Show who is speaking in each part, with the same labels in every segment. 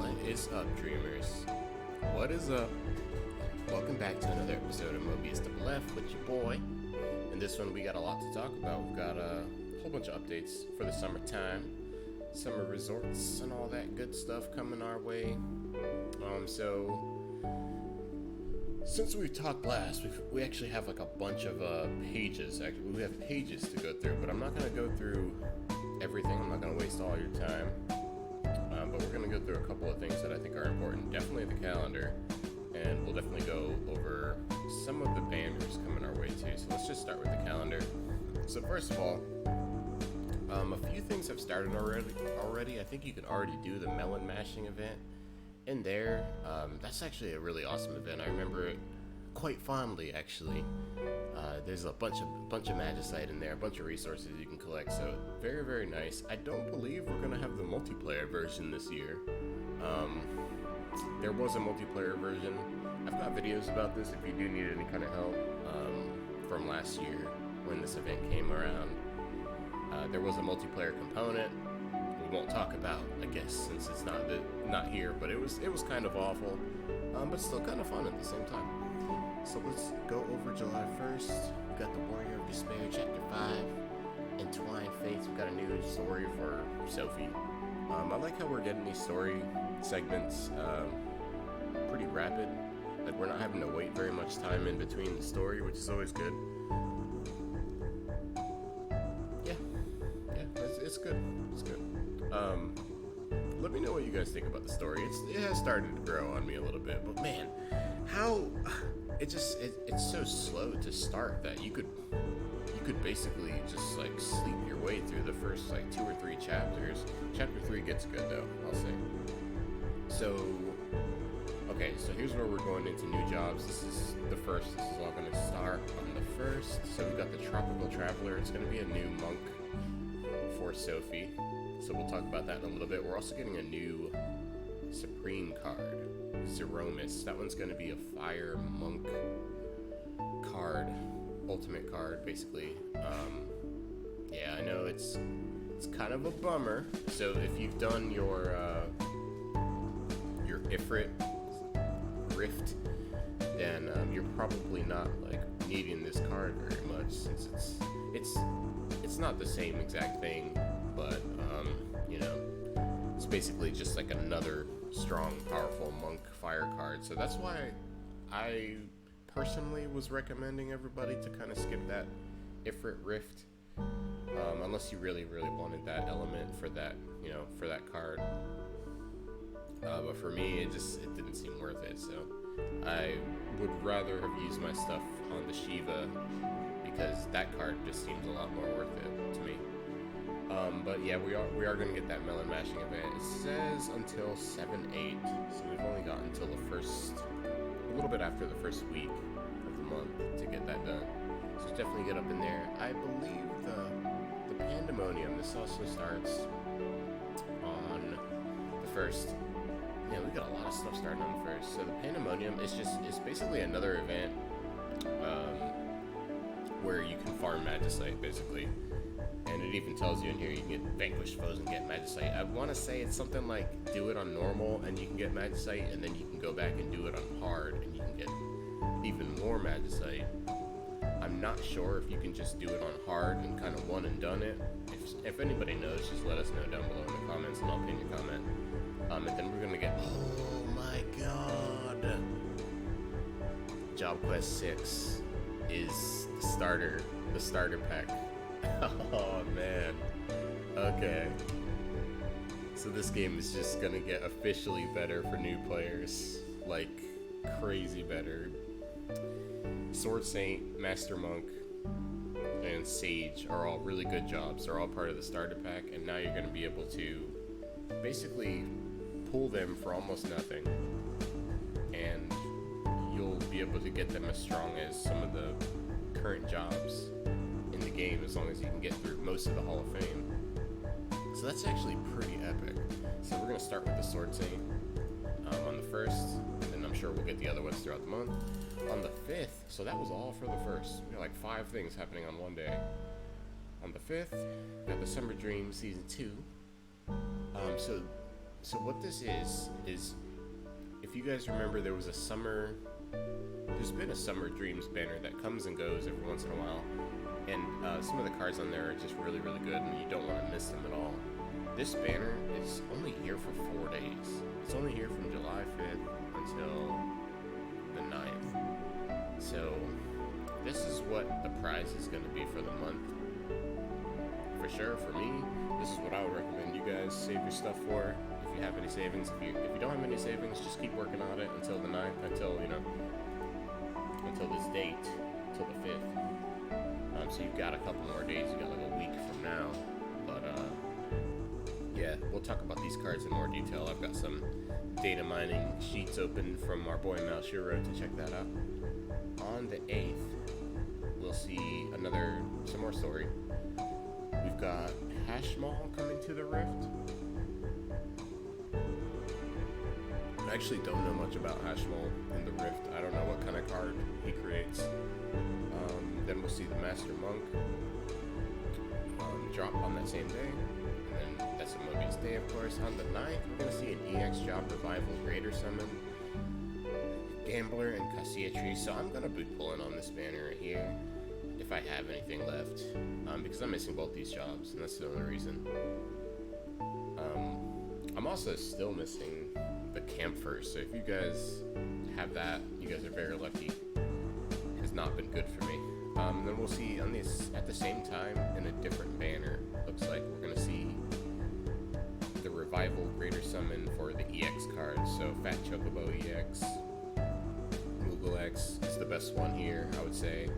Speaker 1: What is up, dreamers? What is up? Welcome back to another episode of Mobius to the Left with your boy. In this one, we got a lot to talk about. We've got a whole bunch of updates for the summertime, summer resorts, and all that good stuff coming our way. Since we talked last, we actually have like a bunch of pages. Actually, we have pages to go through, but I'm not going to go through everything. I'm not going to waste all your time. But we're going to go through a couple of things that I think are important. Definitely the calendar, and we'll definitely go over some of the bangers coming our way too. So let's just start with the calendar. So first of all, a few things have started already. I think you can already do the melon mashing event in there. That's actually a really awesome event. I remember it quite fondly, actually. There's a bunch of magicite in there, a bunch of resources you can collect, so very, very nice. I don't believe we're gonna have the multiplayer version this year. There was a multiplayer version. I've got videos about this if you do need any kind of help from last year when this event came around. There was a multiplayer component. We won't talk about, I guess, since it's not here, but it was kind of awful, but still kind of fun at the same time. So let's go over July 1st. We got the Warrior of Despair, Chapter 5, Entwined Fates. We got a new story for Sophie. I like how we're getting these story segments pretty rapid. Like, we're not having to wait very much time in between the story, which is always good. Yeah, it's good. It's good. Let me know what you guys think about the story. It has started to grow on me a little bit, but man, how it's so slow to start that you could basically just like sleep your way through the first like 2 or 3 chapters. Chapter 3 gets good though, I'll say. So here's where we're going into new jobs. This is the first. This is all going to start on the 1st. So we've got the Tropical Traveler. It's going to be a new monk for Sophie. So we'll talk about that in a little bit. We're also getting a new Supreme card, Zeromus. That one's going to be a fire monk card, ultimate card, basically. Yeah, I know it's kind of a bummer. So if you've done your Ifrit Rift, then you're probably not like needing this card very much, since it's not the same exact thing, but it's basically just like another strong, powerful monk fire card. So that's why I personally was recommending everybody to kind of skip that Ifrit Rift, unless you really, really wanted that element for that, for that card. But for me, it didn't seem worth it. So I would rather have used my stuff on the Shiva, because that card just seems a lot more worth it to me. But yeah, we are going to get that melon mashing event. It says until 7/8, so we've only got until a little bit after the first week of the month to get that done. So definitely get up in there. I believe the Pandemonium, this also starts on the 1st. Yeah, we got a lot of stuff starting on the 1st. So the Pandemonium is basically another event where you can farm magicite, basically. And it even tells you in here you can get vanquished foes and get magicite. I want to say it's something like do it on normal and you can get magicite, and then you can go back and do it on hard and you can get even more magicite. I'm not sure if you can just do it on hard and kind of one and done it. If anybody knows, just let us know down below in the comments and I'll pin your comment. And then we're gonna get, oh my god, Job Quest 6 is the starter pack. Oh man. Okay. So this game is just gonna get officially better for new players. Like, crazy better. Sword Saint, Master Monk, and Sage are all really good jobs. They're all part of the starter pack, and now you're gonna be able to basically pull them for almost nothing, and you'll be able to get them as strong as some of the current jobs in the game, as long as you can get through most of the Hall of Fame. So that's actually pretty epic. So we're going to start with the Sword Saint on the 1st, and then I'm sure we'll get the other ones throughout the month. On the 5th, so that was all for the 1st. We got like 5 things happening on one day. On the 5th, we got the Summer Dream Season 2. So So what this is if you guys remember, there's been a Summer Dreams banner that comes and goes every once in a while, and some of the cards on there are just really, really good, and you don't want to miss them at all. This banner is only here for 4 days. It's only here from July 5th until the 9th. So this is what the prize is going to be for the month. For sure, for me, this is what I would recommend you guys save your stuff for. If you have any savings, if you don't have any savings, just keep working on it until the 9th, until this date, until the 5th. So you've got a couple more days. You got like a week from now. But yeah, we'll talk about these cards in more detail. I've got some data mining sheets open from our boy Malshiro to check that out. On the 8th, we'll see some more story. We've got Hashmal coming to the Rift. I actually don't know much about Hashmal in the Rift. I don't know what kind of card he creates. Then we'll see the Master Monk drop on that same day. And then that's a Mobius day, of course. On the 9th, we're going to see an EX drop Revival Greater Summon, Gambler, and Cassia. So I'm going to be pulling on this banner right here if I have anything left, because I'm missing both these jobs, and that's the only reason. I'm also still missing the Camphor, so if you guys have that, you guys are very lucky. It has not been good for me. Then we'll see at the same time in a different banner. Looks like we're gonna see the Revival Greater Summon for the EX cards. So Fat Chocobo EX, Moogle X is the best one here, I would say.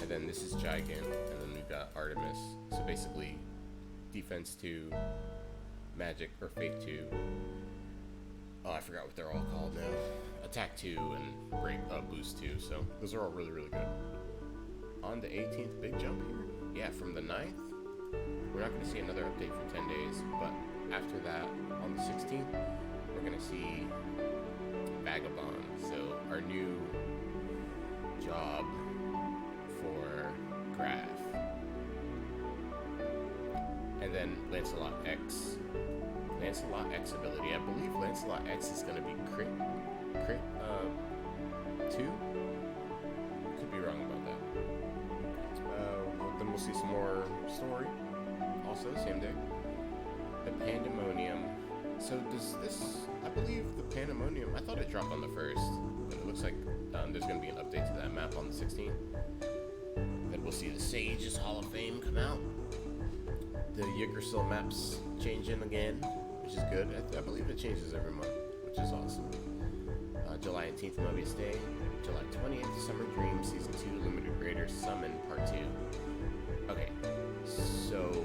Speaker 1: And then this is Gigant, and then we've got Artemis. So basically, Defense 2, Magic or Faith 2. Oh, I forgot what they're all called now. Attack 2 and Boost 2. So those are all really, really good. On the 18th, big jump here. Yeah, from the 9th, we're not going to see another update for 10 days. But after that, on the 16th, we're going to see Vagabond. So our new job for Graph. And then Lancelot X. Lancelot X ability. I believe Lancelot X is going to be crit 2? Could be wrong about that. Then we'll see some more story. Also, same day. The Pandemonium. So does this... I believe the Pandemonium... I thought it dropped on the 1st. But it looks like there's going to be an update to that map on the 16th. Then we'll see the Sage's Hall of Fame come out. The Yggdrasil maps changing again, which is good. I believe it changes every month, which is awesome. July 18th, Mobius Day. July 20th, Summer Dream Season 2 Limited Greater Summon Part 2. Okay, so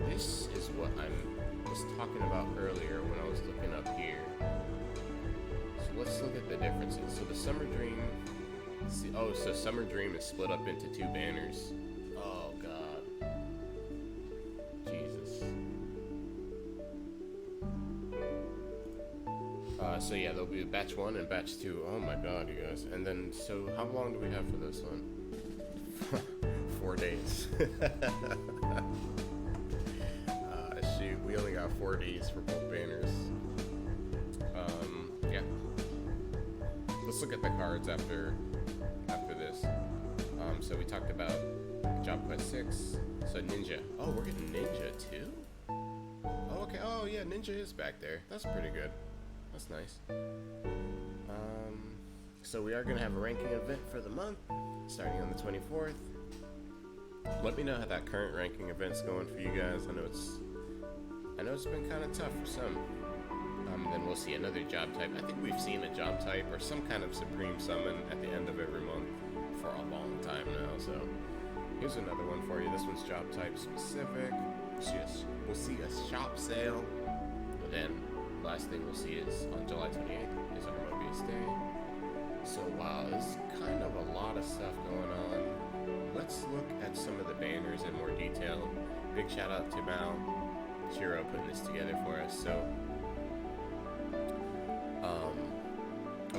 Speaker 1: this is what I was talking about earlier when I was looking up here. So let's look at the differences. So the Summer Dream... so Summer Dream is split up into 2 banners. Oh, God. Jesus. So yeah, there'll be batch 1 and batch 2. Oh my God, you guys. And then, so how long do we have for this one? 4 days. Shoot, we only got 4 days for both banners. Yeah. Let's look at the cards after this. So we talked about Job Quest 6. So Ninja. Oh, we're getting Ninja too? Oh, okay. Oh, yeah, Ninja is back there. That's pretty good. That's nice. So we are going to have a ranking event for the month, starting on the 24th. Let me know how that current ranking event's going for you guys. I know it's been kind of tough for some. Then we'll see another job type. I think we've seen a job type or some kind of Supreme Summon at the end of every month for a long time now. So here's another one for you. This one's job type specific. We'll see a shop sale. And then last thing we'll see is on July 28th is our Mobius Day. So wow, there's kind of a lot of stuff going on. Let's look at some of the banners in more detail. Big shout out to Mal Shiro putting this together for us. So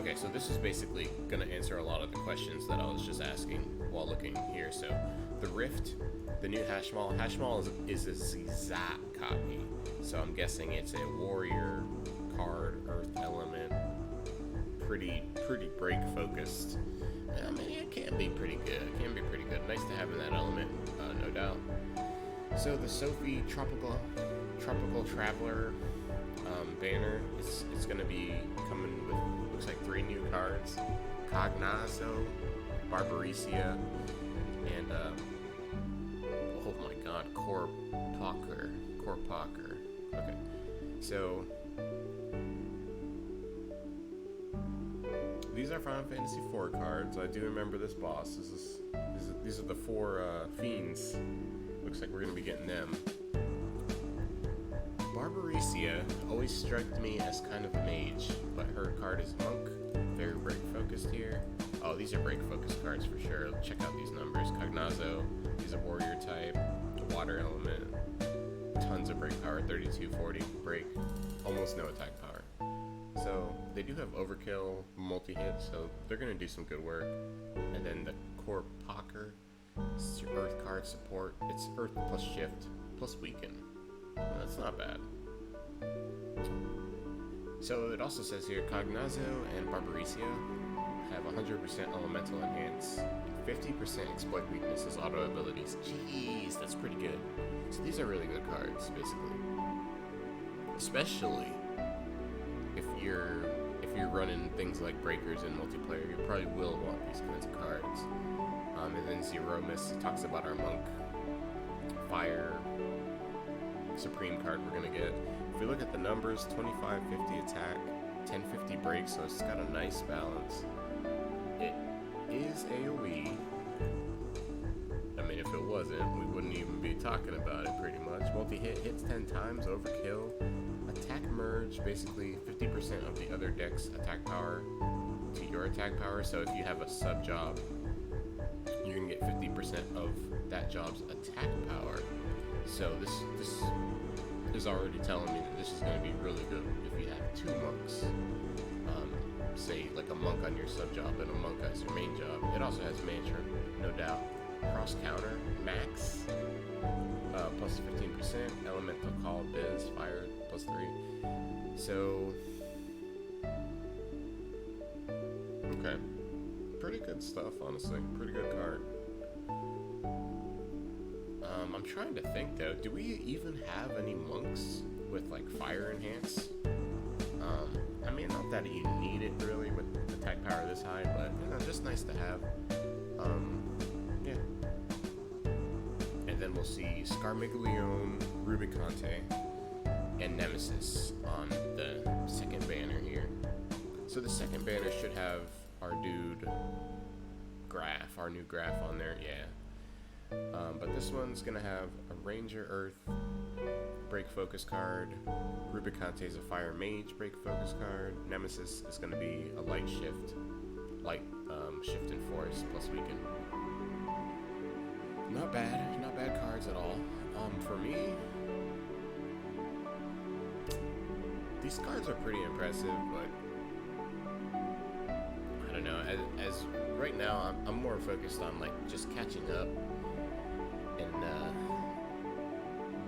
Speaker 1: Okay, so this is basically going to answer a lot of the questions that I was just asking while looking here. So, the Rift, the new Hashmal is a Zizat copy. So I'm guessing it's a warrior card, earth element, pretty break focused. I mean, it can be pretty good. Nice to have in that element, no doubt. So the Sophie Tropical Traveler banner, it's going to be coming with, looks like 3 new cards: Cognazo, Barbaricia, and oh my god, Korpocker. Okay, so these are Final Fantasy IV cards. I do remember this boss. These are the 4 fiends. Looks like we're gonna be getting them. Barbaricia always struck me as kind of a mage, but her card is monk. Very break focused here. Oh, these are break focused cards for sure. Check out these numbers. Cognazo, he's a warrior type, a water element, tons of break power, 32, 40 break, almost no attack power. So they do have overkill, multi-hit, so they're gonna do some good work. And then the Korpocker, it's your earth card support. It's earth plus shift plus weaken. That's not bad. So it also says here, Cognazo and Barbaricia have 100% elemental enhance, 50% exploit weakness as auto abilities. Jeez, that's pretty good. So these are really good cards, basically. Especially if you're running things like breakers in multiplayer, you probably will want these kinds of cards. And then Zero Miss talks about our monk fire supreme card we're gonna get. If we look at the numbers, 25, 50 attack, 10, 50 break, so it's got a nice balance. It is AoE. I mean, if it wasn't, we wouldn't even be talking about it pretty much. Multi-hit, hits 10 times, overkill. Attack merge, basically 50% of the other deck's attack power to your attack power. So if you have a sub job, you're gonna get 50% of that job's attack power. So this is already telling me that this is going to be really good if you have 2 monks. Say like a monk on your sub job and a monk as your main job. It also has Mantra, no doubt. Cross counter, max, plus 15%. Elemental call, biz, fire, plus 3. So, okay. Pretty good stuff, honestly. Pretty good card. I'm trying to think though, do we even have any monks with like fire enhance? I mean, not that you need it really with attack power this high, but you know, just nice to have. Yeah. And then we'll see Scarmiglione, Rubicante, and Nemesis on the second banner here. So the second banner should have our dude Graph, our new Graph on there, yeah. But this one's gonna have a Ranger Earth break focus card. Rubicante is a Fire Mage break focus card. Nemesis is gonna be a light shift shift and force plus weaken. Not bad cards at all. For me, these cards are pretty impressive, but I don't know. As right now, I'm more focused on like just catching up and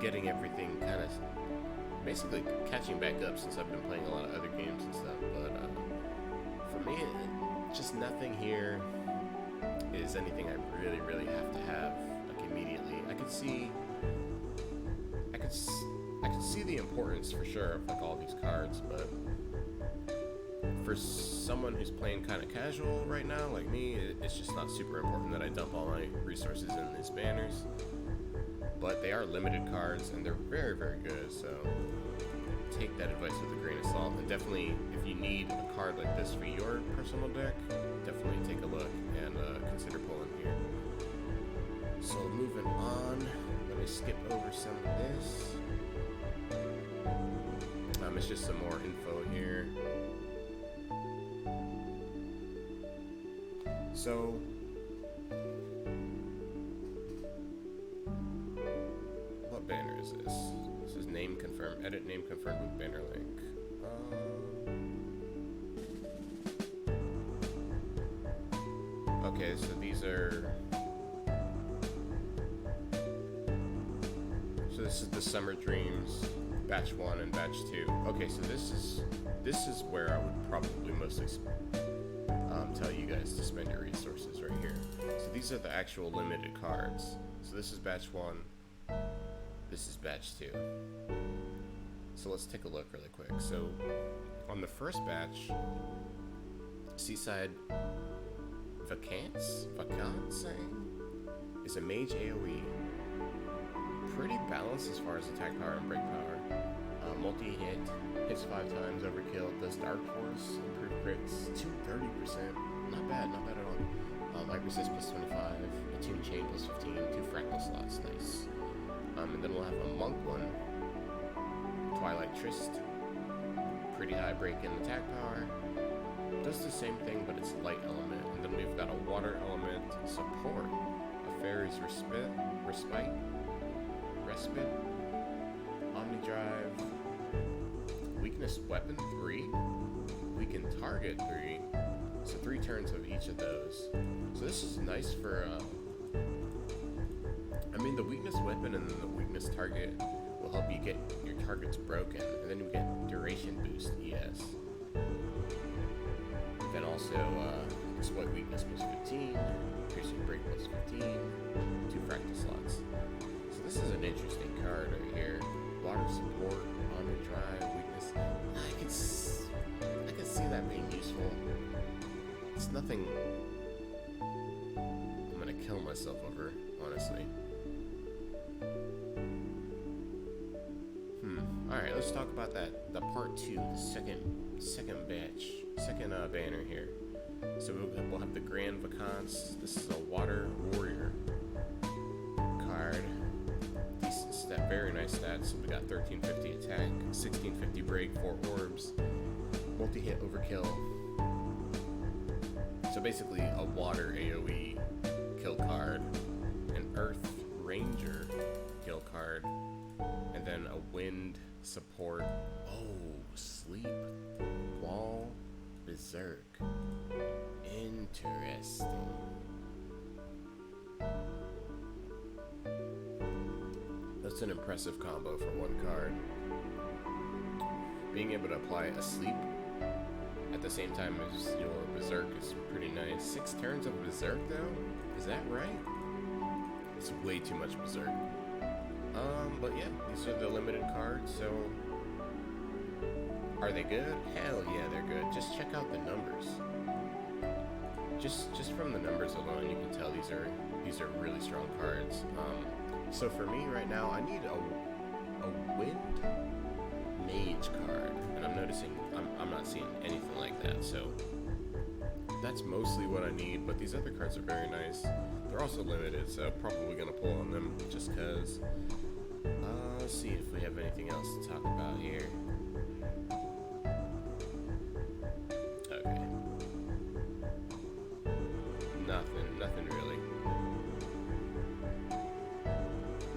Speaker 1: getting everything kind of basically catching back up since I've been playing a lot of other games and stuff. But for me, just nothing here is anything I really have to have like immediately. I could see the importance for sure of like all these cards, but for someone who's playing kind of casual right now, like me, it's just not super important that I dump all my resources in these banners. But they are limited cards, and they're very good, so take that advice with a grain of salt. And definitely, if you need a card like this for your personal deck, definitely take a look and consider pulling here. So moving on, let me skip over some of this. It's just some more info here. So, what banner is this? This is name confirmed. Edit name confirmed with banner link. Okay, so these are... So this is the Summer Dreams, Batch 1 and Batch 2. Okay, so this is where I would probably mostly tell you guys to spend your resources right here. So these are the actual limited cards. So this is Batch 1, this is Batch 2. So let's take a look really quick. So on the first batch, Seaside Vacance is a mage AoE. Pretty balanced as far as attack power and break power. Multi-hit, hits 5 times, overkill, does Dark Force, improved crits, 230%, not bad at all. Light resist plus 25, attune chain plus 15, 2 fractal slots, nice. And then we'll have a monk one, Twilight Tryst, pretty high break in attack power, does the same thing but it's light element. And then we've got a water element support, a Fairy's Respite, Omnidrive, Weakness Weapon 3, Weaken Target 3, so 3 turns of each of those. So this is nice for, the Weakness Weapon and the Weakness Target will help you get your targets broken, and then you get Duration Boost, ES. Then also, Exploit Weakness plus 15, Piercing Break plus 15, 2 Fractal Slots. So this is an interesting card right here. Water support, armor drive, weakness. I could see that being useful. It's nothing I'm gonna kill myself over, honestly. Alright, let's talk about the part 2, the second banner here. So we'll have the Grand Vacance. This is a Water Warrior card. Decent stat, very nice stats. So we got 1350 attack, 1650 break, 4 orbs, multi-hit overkill. So basically a water AoE kill card, an Earth Ranger kill card, and then a wind support. Oh, sleep, wall, berserk. Interesting. That's an impressive combo for one card. Being able to apply a sleep at the same time as your berserk is pretty nice. 6 turns of berserk though? Is that right? It's way too much berserk. But yeah, these are the limited cards, so are they good? Hell yeah, they're good. Just check out the numbers. Just from the numbers alone, you can tell these are really strong cards. So for me right now, I need a wind mage card, and I'm noticing I'm not seeing anything like that. So that's mostly what I need. But these other cards are very nice. They're also limited, so probably gonna pull on them just cause. Let's see if we have anything else to talk about here. Okay. Nothing really.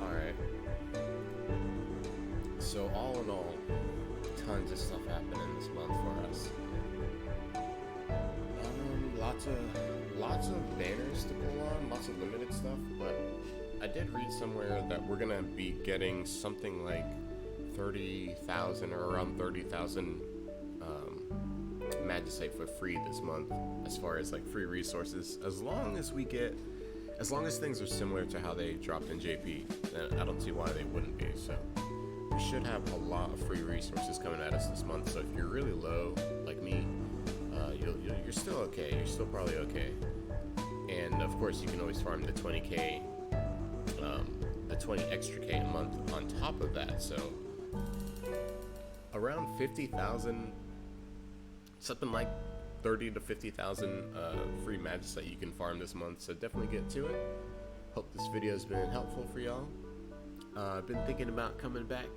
Speaker 1: Alright. So all in all, tons of stuff happening this month for us. Lots of banners to pull on, lots of limited stuff, but I did read somewhere that we're gonna be getting something like 30,000 or around 30,000 Magicite for free this month, as far as like free resources, as long as things are similar to how they dropped in JP, then I don't see why they wouldn't be. So we should have a lot of free resources coming at us this month. So if you're really low like me, you're still okay. You're still probably okay. And of course, you can always farm the 20k, the 20 extra K a month on top of that. So around 50,000, something like 30 to 50,000 free Magicite you can farm this month. So definitely get to it. Hope this video has been helpful for y'all. I've been thinking about coming back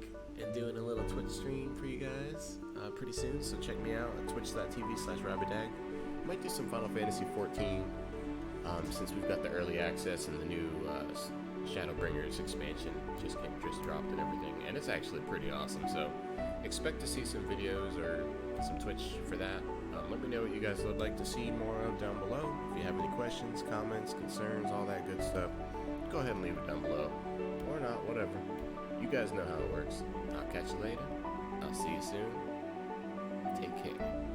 Speaker 1: and doing a little Twitch stream for you guys pretty soon, so check me out at twitch.tv/rabbidag. Might do some Final Fantasy 14 since we've got the early access and the new Shadowbringers expansion just dropped and everything, and it's actually pretty awesome. So expect to see some videos or some Twitch for that. Let me know what you guys would like to see more of down below. If you have any questions, comments, concerns, all that good stuff, go ahead and leave it down below. Or not, whatever. You guys know how it works. I'll catch you later. I'll see you soon. Take care.